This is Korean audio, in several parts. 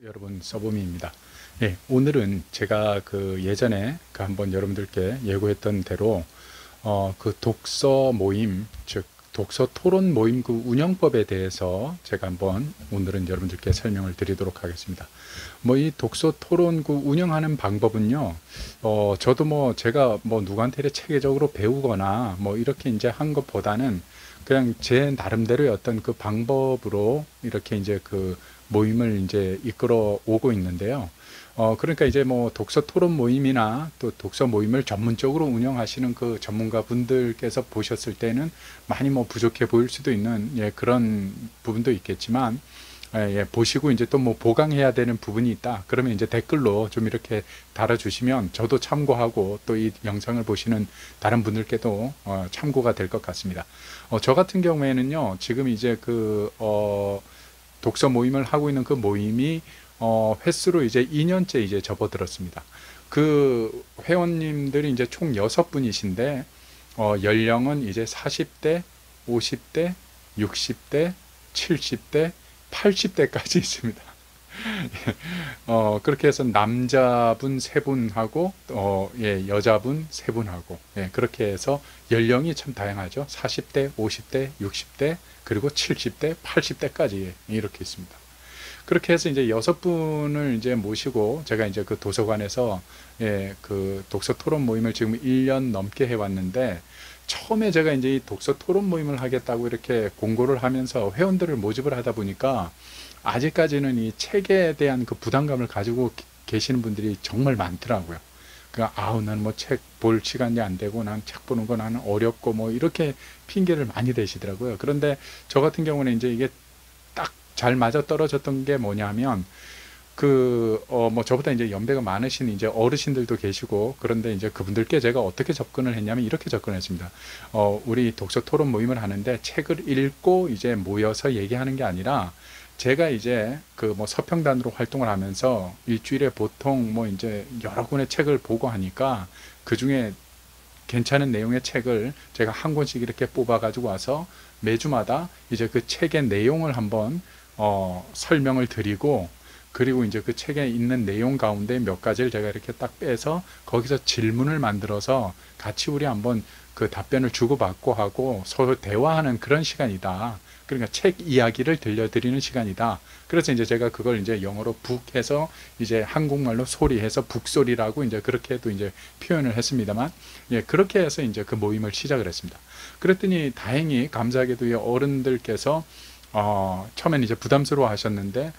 여러분, 서범이입니다. 예, 오늘은 제가 예전에 한번 여러분들께 예고했던 대로 그 독서 모임, 즉 독서 토론 모임 그 운영법에 대해서 제가 한번 오늘은 여러분들께 설명을 드리도록 하겠습니다. 뭐 이 독서 토론 그 운영하는 방법은요, 저도 뭐 제가 뭐 누구한테 체계적으로 배우거나 뭐 이렇게 이제 한 것보다는 그냥 제 나름대로의 어떤 그 방법으로 이렇게 이제 그 모임을 이제 이끌어 오고 있는데요. 그러니까 이제 뭐 독서 토론 모임이나 또 독서 모임을 전문적으로 운영하시는 그 전문가 분들께서 보셨을 때는 많이 뭐 부족해 보일 수도 있는 그런 부분도 있겠지만, 보시고 이제 또 뭐 보강해야 되는 부분이 있다. 그러면 이제 댓글로 좀 이렇게 달아주시면 저도 참고하고 또 이 영상을 보시는 다른 분들께도 참고가 될 것 같습니다. 저 같은 경우에는요, 지금 이제 독서 모임을 하고 있는 그 모임이 횟수로 이제 2년째 이제 접어들었습니다. 그 회원님들이 이제 총 6분이신데 연령은 이제 40대, 50대, 60대, 70대, 80대까지 있습니다. 그렇게 해서 남자분 3분하고 여자분 3분하고 그렇게 해서 연령이 참 다양하죠. 40대, 50대, 60대, 그리고 70대, 80대까지 이렇게 있습니다. 그렇게 해서 이제 6분을 이제 모시고 제가 이제 그 도서관에서 그 독서 토론 모임을 지금 1년 넘게 해왔는데, 처음에 제가 이제 이 독서 토론 모임을 하겠다고 이렇게 공고를 하면서 회원들을 모집을 하다 보니까 아직까지는 이 책에 대한 그 부담감을 가지고 계시는 분들이 정말 많더라고요. 아우, 난 뭐 책 볼 시간이 안 되고, 난 책 보는 거 나는 어렵고, 뭐 이렇게 핑계를 많이 대시더라고요. 그런데 저 같은 경우는 이제 이게 딱 잘 맞아 떨어졌던 게 뭐냐면, 뭐 저보다 이제 연배가 많으신 이제 어르신들도 계시고, 그런데 이제 그분들께 제가 어떻게 접근을 했냐면 이렇게 접근했습니다. 우리 독서 토론 모임을 하는데 책을 읽고 이제 모여서 얘기하는 게 아니라, 제가 이제 그 뭐 서평단으로 활동을 하면서 일주일에 보통 뭐 이제 여러 권의 책을 보고 하니까 그 중에 괜찮은 내용의 책을 제가 한 권씩 이렇게 뽑아 가지고 와서 매주마다 이제 그 책의 내용을 한번 설명을 드리고, 그리고 이제 그 책에 있는 내용 가운데 몇 가지를 제가 이렇게 딱 빼서 거기서 질문을 만들어서 같이 우리 한번 그 답변을 주고받고 하고 서로 대화하는 그런 시간이다. 그러니까 책 이야기를 들려드리는 시간이다. 그래서 이제 제가 그걸 이제 영어로 북해서 이제 한국말로 소리해서 북소리라고 이제 그렇게도 이제 표현을 했습니다만, 그렇게 해서 이제 그 모임을 시작을 했습니다. 그랬더니 다행히 감사하게도 이 어른들께서 처음엔 이제 부담스러워 하셨는데,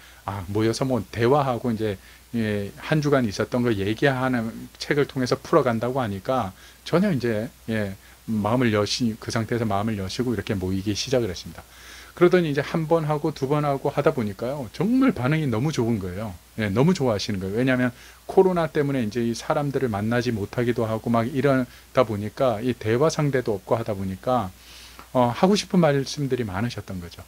모여서 뭐 대화하고 이제 한 주간 있었던 걸 얘기하는 책을 통해서 풀어간다고 하니까 전혀 이제 그 상태에서 마음을 여시고 이렇게 모이기 시작을 했습니다. 그러더니 이제 한 번 하고 두 번 하고 하다 보니까요, 정말 반응이 너무 좋은 거예요. 너무 좋아하시는 거예요. 왜냐하면 코로나 때문에 이제 이 사람들을 만나지 못하기도 하고 막 이러다 보니까 이 대화 상대도 없고 하다 보니까 하고 싶은 말씀들이 많으셨던 거죠.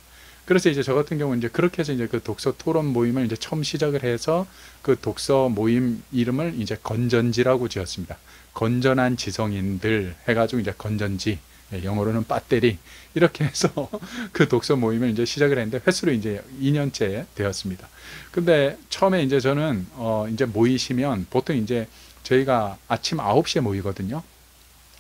그래서 이제 저 같은 경우는 이제 그렇게 해서 이제 그 독서 토론 모임을 이제 처음 시작을 해서 그 독서 모임 이름을 이제 건전지라고 지었습니다. 건전한 지성인들 해가지고 이제 건전지, 영어로는 배터리, 이렇게 해서 그 독서 모임을 이제 시작을 했는데 횟수로 이제 2년째 되었습니다. 근데 처음에 이제 저는 이제 모이시면 보통 이제 저희가 아침 9시에 모이거든요.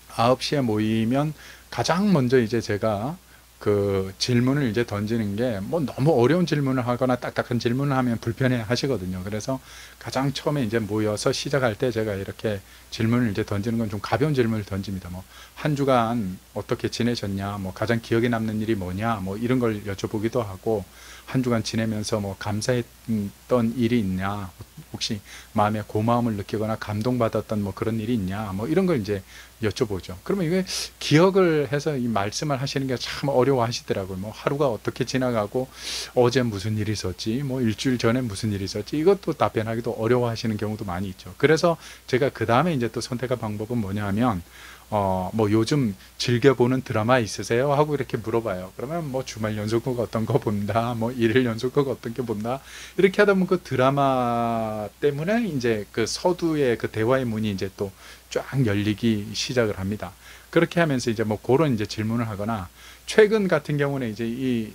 9시에 모이면 가장 먼저 이제 제가 그 질문을 이제 던지는 게 뭐 너무 어려운 질문을 하거나 딱딱한 질문을 하면 불편해 하시거든요. 그래서 가장 처음에 이제 모여서 시작할 때 제가 이렇게 질문을 이제 던지는 건 좀 가벼운 질문을 던집니다. 뭐 한 주간 어떻게 지내셨냐, 뭐 가장 기억에 남는 일이 뭐냐, 뭐 이런 걸 여쭤보기도 하고, 한 주간 지내면서 뭐 감사했던 일이 있냐, 혹시 마음에 고마움을 느끼거나 감동받았던 뭐 그런 일이 있냐, 뭐 이런 걸 이제 여쭤보죠. 그러면 이게 기억을 해서 이 말씀을 하시는 게 참 어려워하시더라고요. 뭐 하루가 어떻게 지나가고 어제 무슨 일이 있었지, 뭐 일주일 전에 무슨 일이 있었지, 이것도 답변하기도 어려워하시는 경우도 많이 있죠. 그래서 제가 그 다음에 이제 또 선택한 방법은 뭐냐 하면, 뭐 요즘 즐겨보는 드라마 있으세요? 하고 이렇게 물어봐요. 그러면 뭐 주말 연속극 어떤 거 본다, 뭐 일일 연속극 어떤 게 본다, 이렇게 하다 보면 그 드라마 때문에 이제 그 서두의 그 대화의 문이 이제 또 쫙 열리기 시작을 합니다. 그렇게 하면서 이제 뭐 그런 이제 질문을 하거나, 최근 같은 경우는 이제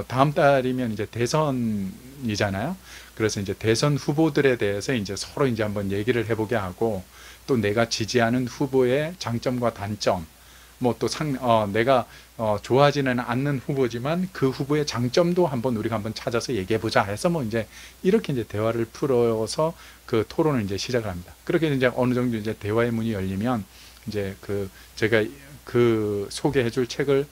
다음 달이면 이제 대선이잖아요. 그래서 이제 대선 후보들에 대해서 이제 서로 이제 한번 얘기를 해보게 하고, 또 내가 지지하는 후보의 장점과 단점, 뭐 또 내가 좋아하지는 않는 후보지만 그 후보의 장점도 우리가 한번 찾아서 얘기해 보자 해서 뭐 이제 이렇게 이제 대화를 풀어서 그 토론을 이제 시작을 합니다. 그렇게 이제 어느 정도 이제 대화의 문이 열리면 이제 제가 그 소개해 줄 책을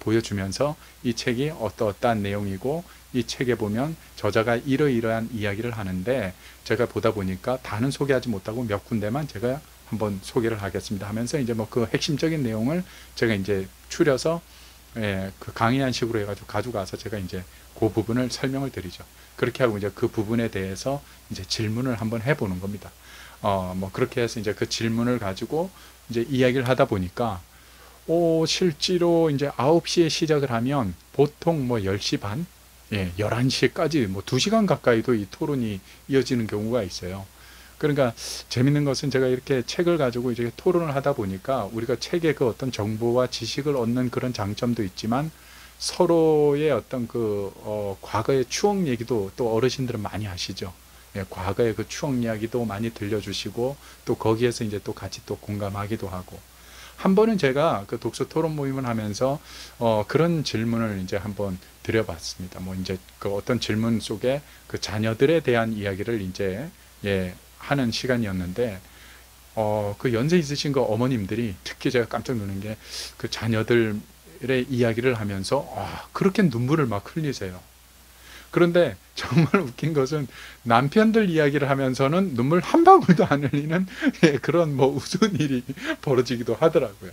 보여주면서 이 책이 어떠한 내용이고, 이 책에 보면 저자가 이러이러한 이야기를 하는데 제가 보다 보니까 다는 소개하지 못하고 몇 군데만 제가 한번 소개를 하겠습니다 하면서 이제 뭐 그 핵심적인 내용을 제가 이제 추려서 그 강의한 식으로 해가지고 가져가서 제가 이제 그 부분을 설명을 드리죠. 그렇게 하고 이제 그 부분에 대해서 이제 질문을 한번 해보는 겁니다. 뭐 그렇게 해서 이제 그 질문을 가지고 이제 이야기를 하다 보니까 실제로 이제 9시에 시작을 하면 보통 뭐 10시 반, 11시까지 뭐 2시간 가까이도 이 토론이 이어지는 경우가 있어요. 그러니까 재밌는 것은 제가 이렇게 책을 가지고 이제 토론을 하다 보니까 우리가 책의 그 어떤 정보와 지식을 얻는 그런 장점도 있지만 서로의 어떤 과거의 추억 얘기도 또 어르신들은 많이 하시죠. 과거의 그 추억 이야기도 많이 들려주시고 또 거기에서 이제 또 같이 또 공감하기도 하고, 한 번은 제가 그 독서 토론 모임을 하면서 그런 질문을 이제 한번 드려봤습니다. 뭐 이제 그 어떤 질문 속에 그 자녀들에 대한 이야기를 이제 하는 시간이었는데 그 연세 있으신 그 어머님들이 특히 제가 깜짝 놀란 게 그 자녀들의 이야기를 하면서 그렇게 눈물을 막 흘리세요. 그런데 정말 웃긴 것은 남편들 이야기를 하면서는 눈물 한 방울도 안 흘리는 그런 뭐 우스운 일이 벌어지기도 하더라고요.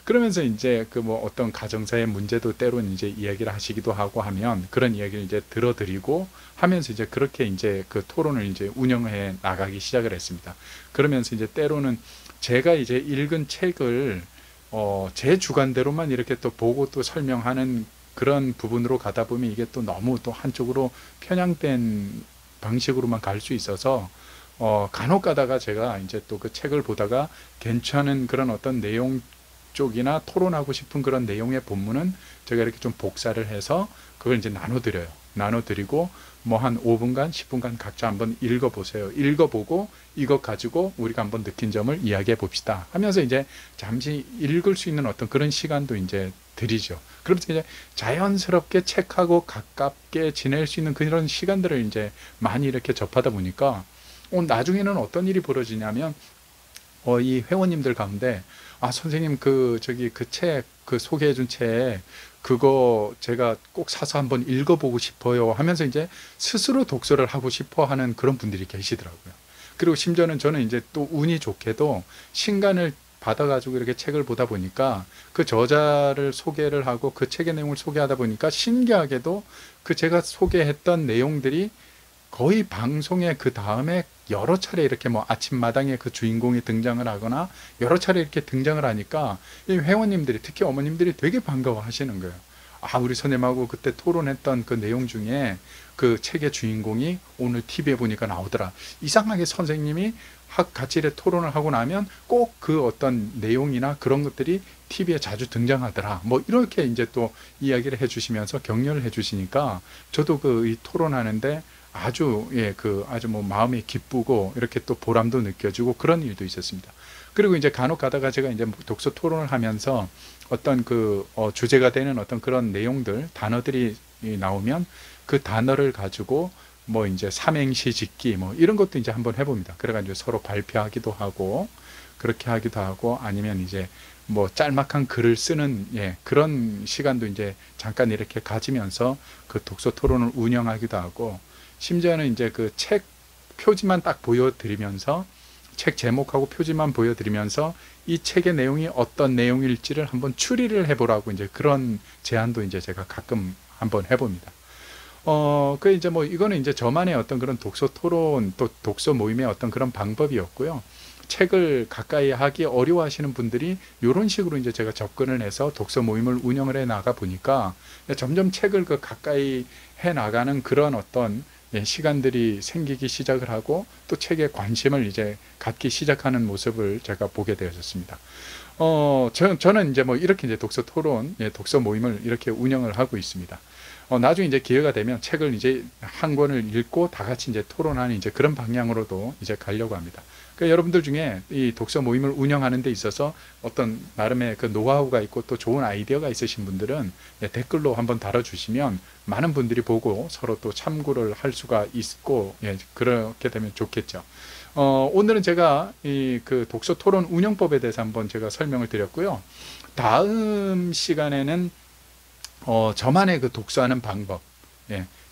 그러면서 이제 그 뭐 어떤 가정사의 문제도 때로는 이제 이야기를 하시기도 하고 하면 그런 이야기를 이제 들어드리고 하면서 이제 그렇게 이제 그 토론을 이제 운영해 나가기 시작을 했습니다. 그러면서 이제 때로는 제가 이제 읽은 책을 제 주관대로만 이렇게 또 보고 또 설명하는 그런 부분으로 가다 보면 이게 또 너무 또 한쪽으로 편향된 방식으로만 갈 수 있어서 간혹 가다가 제가 이제 또 그 책을 보다가 괜찮은 그런 어떤 내용 쪽이나 토론하고 싶은 그런 내용의 본문은 제가 이렇게 좀 복사를 해서 그걸 이제 나눠드리고 뭐 한 5분간 10분간 각자 한번 읽어보세요. 읽어보고 이것 가지고 우리가 한번 느낀 점을 이야기해 봅시다 하면서 이제 잠시 읽을 수 있는 어떤 그런 시간도 이제 드리죠. 그러면서 이제 자연스럽게 책하고 가깝게 지낼 수 있는 그런 시간들을 이제 많이 이렇게 접하다 보니까 나중에는 어떤 일이 벌어지냐면 이 회원님들 가운데 선생님 그 책 소개해 준 책 그거 제가 꼭 사서 한번 읽어보고 싶어요 하면서 이제 스스로 독서를 하고 싶어 하는 그런 분들이 계시더라고요. 그리고 심지어는 저는 이제 또 운이 좋게도 신간을 받아가지고 이렇게 책을 보다 보니까 그 저자를 소개를 하고 그 책의 내용을 소개하다 보니까 신기하게도 그 제가 소개했던 내용들이 거의 방송에 그 다음에 여러 차례 이렇게 뭐 아침마당에 그 주인공이 등장을 하거나 여러 차례 이렇게 등장을 하니까 이 회원님들이 특히 어머님들이 되게 반가워 하시는 거예요. 우리 선생님하고 그때 토론했던 그 내용 중에 그 책의 주인공이 오늘 TV에 보니까 나오더라. 이상하게 선생님이 같이 이렇게 토론을 하고 나면 꼭 그 어떤 내용이나 그런 것들이 TV에 자주 등장하더라. 뭐 이렇게 이제 또 이야기를 해주시면서 격려를 해주시니까 저도 이 토론하는데 아주 아주 뭐 마음이 기쁘고 이렇게 또 보람도 느껴지고 그런 일도 있었습니다. 그리고 이제 간혹 가다가 제가 이제 독서 토론을 하면서 어떤 주제가 되는 어떤 그런 내용들, 단어들이 나오면 그 단어를 가지고 뭐 이제 삼행시 짓기 뭐 이런 것도 이제 한번 해봅니다. 그래가지고 서로 발표하기도 하고 그렇게 하기도 하고 아니면 이제 뭐 짤막한 글을 쓰는 그런 시간도 이제 잠깐 이렇게 가지면서 그 독서 토론을 운영하기도 하고, 심지어는 이제 그 책 표지만 딱 보여드리면서 책 제목하고 표지만 보여드리면서 이 책의 내용이 어떤 내용일지를 한번 추리를 해보라고 이제 그런 제안도 이제 제가 가끔 한번 해봅니다. 그 이제 뭐 이거는 이제 저만의 어떤 그런 독서 토론 또 독서 모임의 어떤 그런 방법이었고요. 책을 가까이 하기 어려워하시는 분들이 이런 식으로 이제 제가 접근을 해서 독서 모임을 운영을 해 나가 보니까 점점 책을 가까이 해 나가는 그런 어떤 시간들이 생기기 시작을 하고 또 책에 관심을 이제 갖기 시작하는 모습을 제가 보게 되었습니다. 저는 이제 뭐 이렇게 이제 독서 토론, 독서 모임을 이렇게 운영을 하고 있습니다. 나중에 이제 기회가 되면 책을 이제 한 권을 읽고 다 같이 이제 토론하는 이제 그런 방향으로도 이제 가려고 합니다. 그러니까 여러분들 중에 이 독서 모임을 운영하는 데 있어서 어떤 나름의 그 노하우가 있고 또 좋은 아이디어가 있으신 분들은 댓글로 한번 달아주시면 많은 분들이 보고 서로 또 참고를 할 수가 있고, 그렇게 되면 좋겠죠. 오늘은 제가 이 그 독서 토론 운영법에 대해서 한번 제가 설명을 드렸고요. 다음 시간에는 저만의 그 독서하는 방법,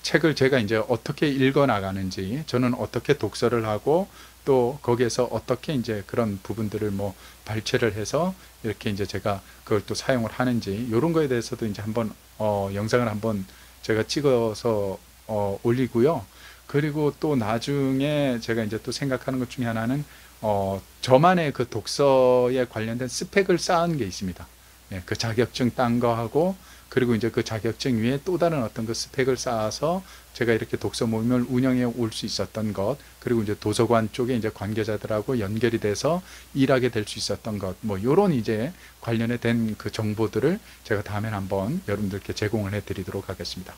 책을 제가 이제 어떻게 읽어 나가는지, 저는 어떻게 독서를 하고 또 거기에서 어떻게 이제 그런 부분들을 뭐 발췌를 해서 이렇게 이제 제가 그걸 또 사용을 하는지, 이런 거에 대해서도 이제 한번 영상을 한번 제가 찍어서 올리고요. 그리고 또 나중에 제가 이제 또 생각하는 것 중에 하나는 저만의 그 독서에 관련된 스펙을 쌓은 게 있습니다. 그 자격증 딴 거하고, 그리고 이제 그 자격증 위에 또 다른 어떤 그 스펙을 쌓아서 제가 이렇게 독서 모임을 운영해 올 수 있었던 것, 그리고 이제 도서관 쪽에 이제 관계자들하고 연결이 돼서 일하게 될 수 있었던 것, 뭐 요런 이제 관련에 된 그 정보들을 제가 다음에 한번 여러분들께 제공을 해 드리도록 하겠습니다.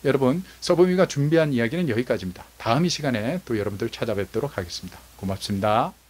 여러분, 서범이가 준비한 이야기는 여기까지입니다. 다음 이 시간에 또 여러분들 찾아뵙도록 하겠습니다. 고맙습니다.